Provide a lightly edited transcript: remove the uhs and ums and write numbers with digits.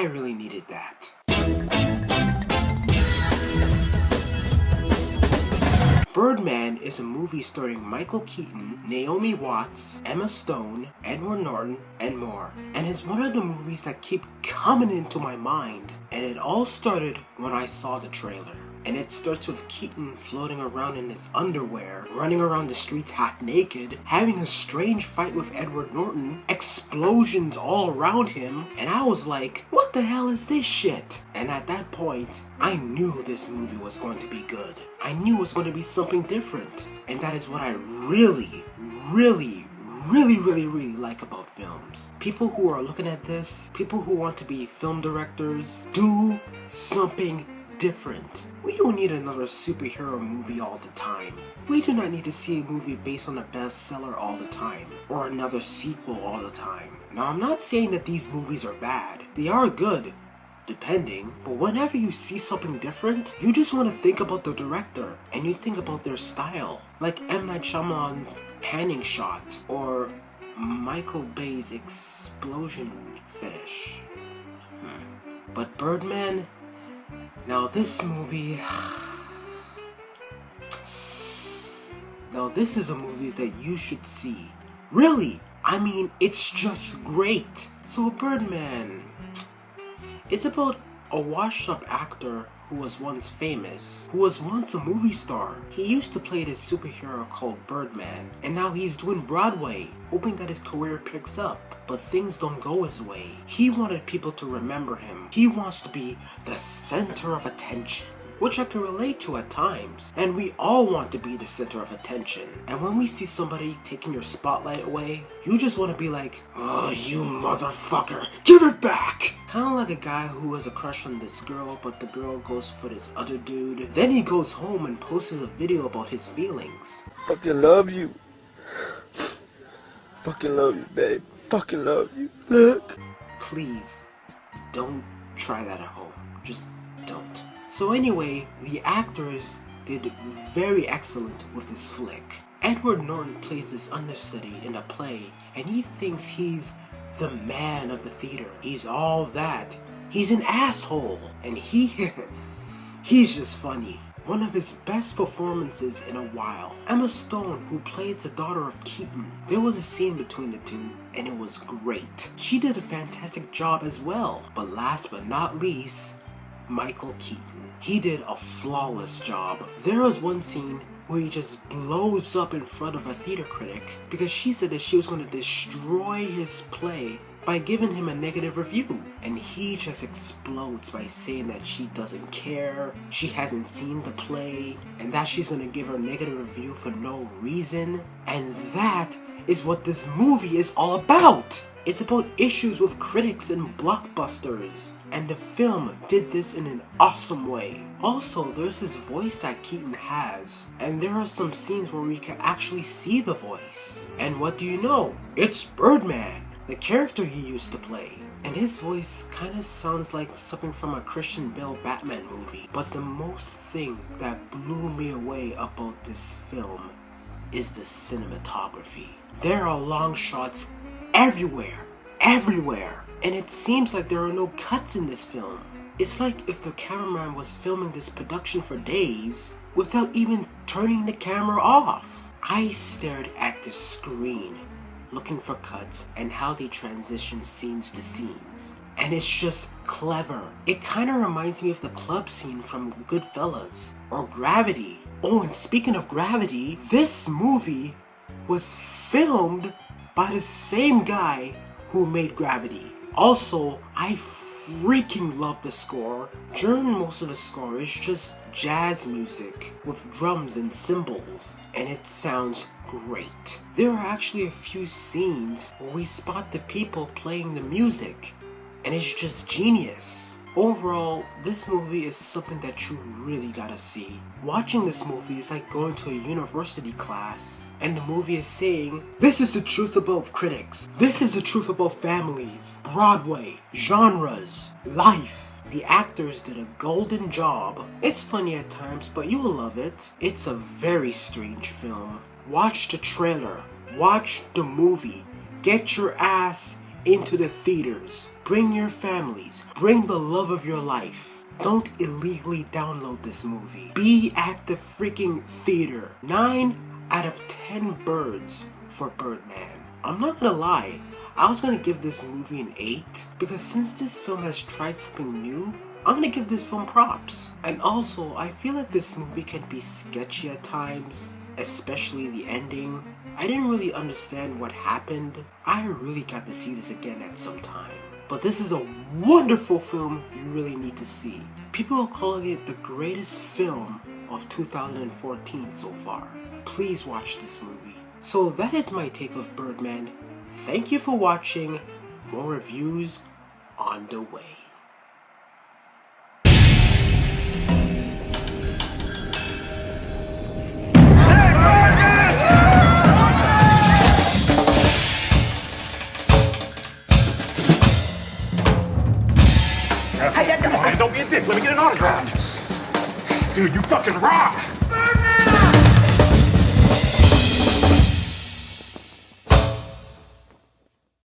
really needed that. Birdman is a movie starring Michael Keaton, Naomi Watts, Emma Stone, Edward Norton, and more. And it's one of the movies that keep coming into my mind. And it all started when I saw the trailer. And it starts with Keaton floating around in his underwear, running around the streets half naked, having a strange fight with Edward Norton, explosions all around him, and I was like, what the hell is this shit? And at that point, I knew this movie was going to be good. I knew it was going to be something different. And that is what I really like about films. People who are looking at this, people who want to be film directors, do something different. We don't need another superhero movie all the time. We do not need to see a movie based on a bestseller all the time, or another sequel all the time. Now, I'm not saying that these movies are bad. They are good, depending, but whenever you see something different, you just want to think about the director, and you think about their style. Like M. Night Shyamalan's panning shot, or Michael Bay's explosion finish. But Birdman, now this movie, now this is a movie that you should see. Really, I mean, it's just great. So Birdman, it's about a washed-up actor who was once famous, who was once a movie star. He used to play this superhero called Birdman, and now he's doing Broadway, hoping that his career picks up. But things don't go his way. He wanted people to remember him. He wants to be the center of attention, which I can relate to at times. And we all want to be the center of attention. And when we see somebody taking your spotlight away, you just want to be like, oh, you motherfucker, give it back! Kind of like a guy who has a crush on this girl, but the girl goes for this other dude. Then he goes home and posts a video about his feelings. Fucking love you. Fucking love you, babe. Fucking love you. Look. Please, don't try that at home. Just don't. So anyway, the actors did very excellent with this flick. Edward Norton plays this understudy in a play, and he thinks he's the man of the theater. He's all that. He's an asshole. And he's just funny. One of his best performances in a while. Emma Stone, who plays the daughter of Keaton. There was a scene between the two, and it was great. She did a fantastic job as well. But last but not least, Michael Keaton. He did a flawless job. There was one scene where he just blows up in front of a theater critic because she said that she was going to destroy his play by giving him a negative review. And he just explodes by saying that she doesn't care, she hasn't seen the play, and that she's going to give her a negative review for no reason. And that is what this movie is all about. It's about issues with critics and blockbusters. And the film did this in an awesome way. Also, there's this voice that Keaton has. And there are some scenes where we can actually see the voice. And what do you know? It's Birdman, the character he used to play. And his voice kind of sounds like something from a Christian Bale Batman movie. But the most thing that blew me away about this film is the cinematography. There are long shots everywhere. And it seems like there are no cuts in this film. It's like if the cameraman was filming this production for days without even turning the camera off. I stared at the screen looking for cuts and how they transition scenes to scenes. And it's just clever. It kind of reminds me of the club scene from Goodfellas or Gravity. Oh, and speaking of Gravity, this movie was filmed by the same guy who made Gravity. Also, I freaking love the score. During most of the score, it's just jazz music with drums and cymbals, and it sounds great. There are actually a few scenes where we spot the people playing the music, and it's just genius. Overall, this movie is something that you really gotta see. Watching this movie is like going to a university class, and the movie is saying, this is the truth about critics, this is the truth about families, Broadway, genres, life. The actors did a golden job. It's funny at times, but you will love it. It's a very strange film. Watch the trailer, watch the movie, get your ass into the theaters. Bring your families. Bring the love of your life. Don't illegally download this movie. Be at the freaking theater. 9 out of 10 birds for Birdman. I'm not gonna lie, I was gonna give this movie an 8 because since this film has tried something new, I'm gonna give this film props. And also, I feel like this movie can be sketchy at times, especially the ending. I didn't really understand what happened. I really got to see this again at some time. But this is a wonderful film you really need to see. People are calling it the greatest film of 2014 so far. Please watch this movie. So that is my take of Birdman. Thank you for watching. More reviews on the way. Hey, don't be a dick. Let me get an autograph. Dude, you fucking rock.